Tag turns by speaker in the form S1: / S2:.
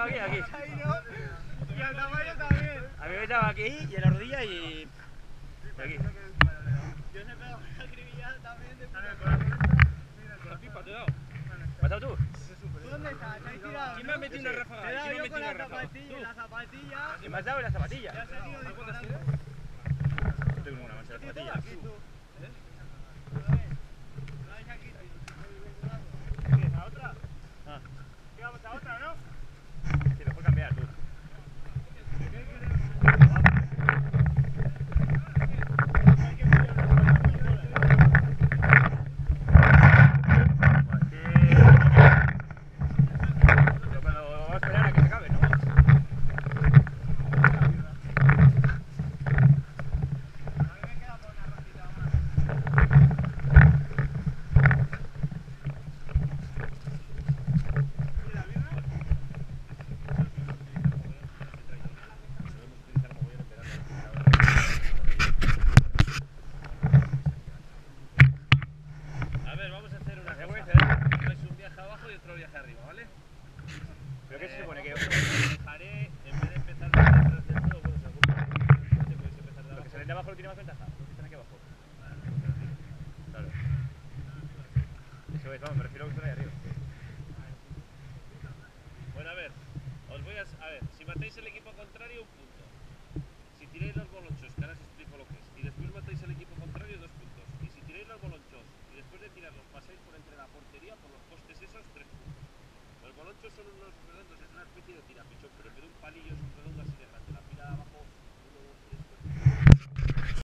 S1: echaba aquí, aquí.
S2: Y al tamaño también.
S1: A mí me echaba aquí y en la rodilla y aquí.
S2: Yo se pegaba una acribillada también de puta.
S3: La pipa te he dado.
S1: ¿Me has dado tú?
S2: ¿Tú dónde estás? ¿Te has tirado?
S3: ¿Quién me ha metido una ráfaga?
S2: Te he dado
S3: ¿Quién me ha
S2: yo con
S3: metido
S2: la
S3: una ráfaga?
S2: zapatilla, la zapatilla.
S1: ¿Y me has dado en la zapatilla?
S2: Ya se ha ido disparando.
S1: No tengo ninguna mancha de zapatilla.
S2: Aquí tú.
S1: ¿Qué? ¿A otra? Ah.
S2: ¿Qué vamos a otra, no?
S1: Sí, mejor cambiar tú.
S3: A ver, vamos a hacer una cosa. Un viaje abajo y otro viaje arriba, ¿vale?
S1: ¿Pero qué se supone que...?
S3: Dejaré, en vez de empezar desde atrás del todo, bueno, según te puedes empezar de
S1: Lo
S3: abajo.
S1: que salen de abajo no tiene más ventaja. Los que están aquí abajo. Claro. Eso es, vamos, me refiero a que están ahí arriba.
S3: Bueno, a ver, os voy a ver, si matáis el equipo contrario, un punto. Si tiráis los bolonchos, que ahora os explico lo que es, y después matáis el equipo contrario, 2 puntos. Y si tiráis los bolonchos y después de tirarlos pasáis por entre la portería, por los postes esos, 3 puntos. Los bolonchos son unos redondos, es una especie de tirapichón, pero en vez de un palillo es un redondo así